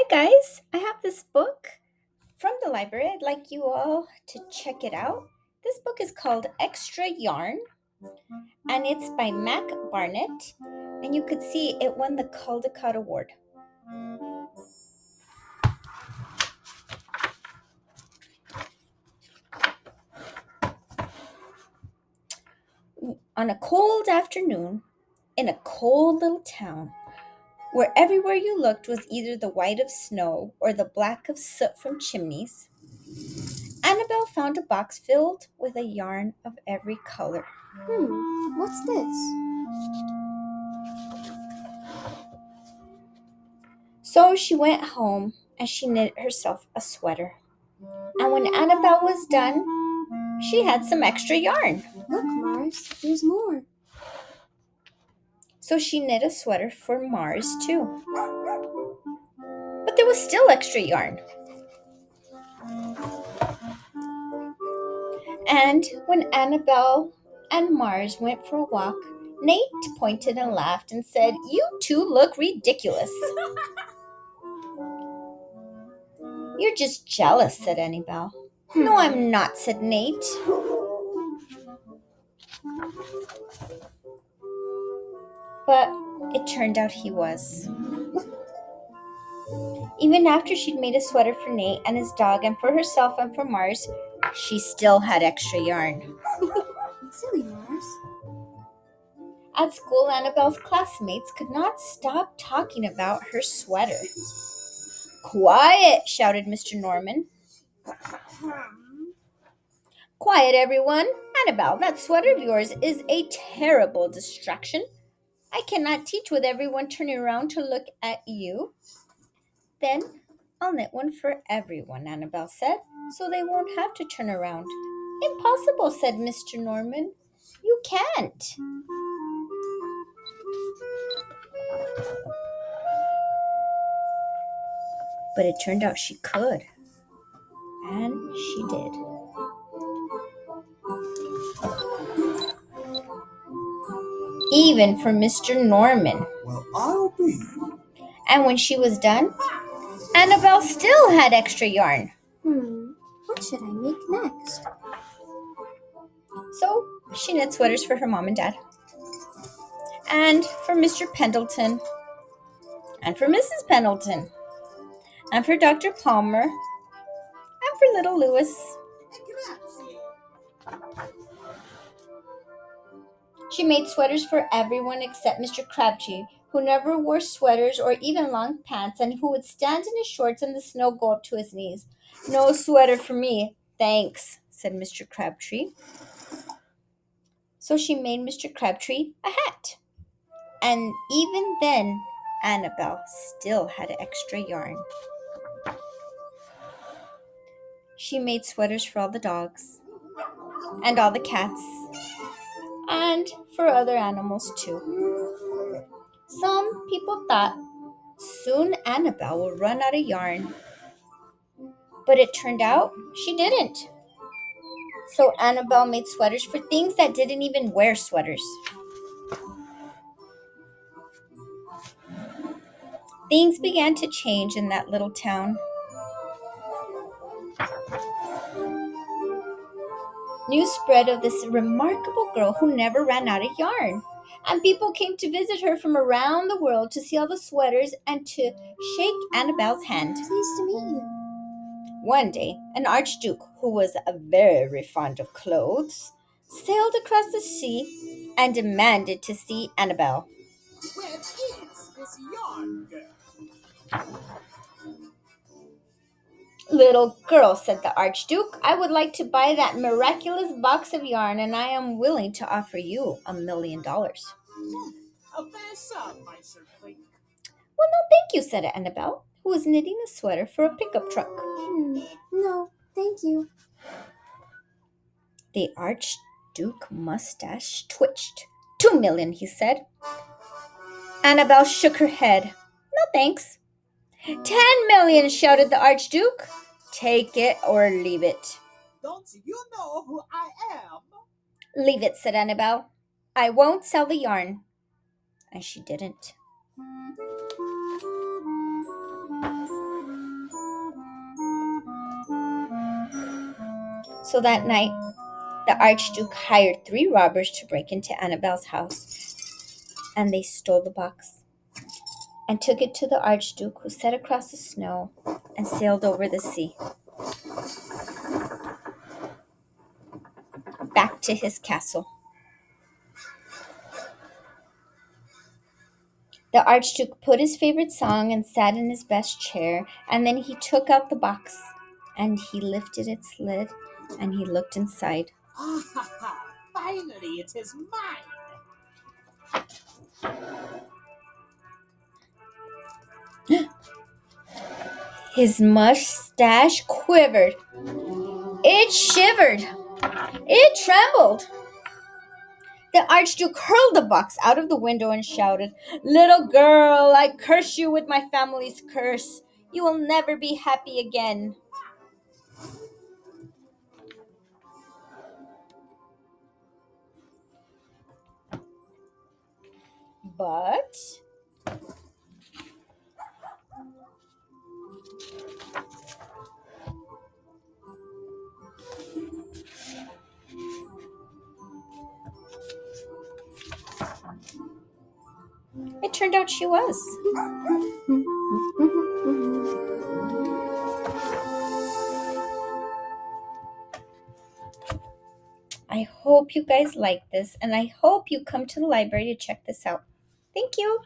guys, I have this book from the library. I'd like you all to check it out. This book is called Extra Yarn and it's by Mac Barnett. And you could see it won the Caldecott Award. On a cold afternoon in a cold little town where everywhere you looked was either the white of snow or the black of soot from chimneys, Annabelle found a box filled with a yarn of every color. What's this? So she went home and she knit herself a sweater. And when Annabelle was done, she had some extra yarn. Look, Mars, there's more. So she knit a sweater for Mars too. But there was still extra yarn. And when Annabelle and Mars went for a walk, Nate pointed and laughed and said, "You two look ridiculous." "You're just jealous," said Annabelle. "No, I'm not," said Nate. But it turned out he was. Even after she'd made a sweater for Nate and his dog and for herself and for Mars, she still had extra yarn. Silly Mars. At school, Annabelle's classmates could not stop talking about her sweater. "Quiet!" shouted Mr. Norman. "Quiet, everyone! Annabelle, that sweater of yours is a terrible distraction. I cannot teach with everyone turning around to look at you." "Then I'll knit one for everyone," Annabelle said, "so they won't have to turn around." "Impossible," said Mr. Norman. "You can't." But it turned out she could. And she did. Even for Mr. Norman. Well, I'll be. And when she was done, Annabelle still had extra yarn. What should I make next? So she knit sweaters for her mom and dad, and for Mr. Pendleton, and for Mrs. Pendleton, and for Dr. Palmer, and for little Louis. She made sweaters for everyone except Mr. Crabtree, who never wore sweaters or even long pants and who would stand in his shorts and the snow go up to his knees. "No sweater for me, thanks," said Mr. Crabtree. So she made Mr. Crabtree a hat. And even then, Annabelle still had extra yarn. She made sweaters for all the dogs, and all the cats, and for other animals too. Some people thought soon Annabelle would run out of yarn, but it turned out she didn't. So Annabelle made sweaters for things that didn't even wear sweaters. Things began to change in that little town. News spread of this remarkable girl who never ran out of yarn, and people came to visit her from around the world to see all the sweaters and to shake Annabelle's hand. Pleased to meet you. One day, an archduke who was very fond of clothes sailed across the sea and demanded to see Annabelle. Where is this yarn girl? "Little girl," said the archduke, "I would like to buy that miraculous box of yarn, and I am willing to offer you $1,000,000. A fair sum, I should think. "Well, no, thank you," said Annabelle, who was knitting a sweater for a pickup truck. No, thank you. The archduke mustache twitched. "2,000,000, he said. Annabelle shook her head. "No, thanks." "10,000,000, shouted the archduke. "Take it or leave it." Don't you know who I am? "Leave it," said Annabelle. "I won't sell the yarn." And she didn't. So that night, the Archduke hired 3 robbers to break into Annabelle's house, and they stole the box and took it to the Archduke, who set across the snow and sailed over the sea back to his castle. The Archduke put his favorite song and sat in his best chair, and then he took out the box and he lifted its lid and he looked inside. Ah ha ha! Finally, it is mine! His mustache quivered. It shivered. It trembled. The Archduke hurled the box out of the window and shouted, "Little girl, I curse you with my family's curse. You will never be happy again." But it turned out she was. I hope you guys like this, and I hope you come to the library to check this out. Thank you.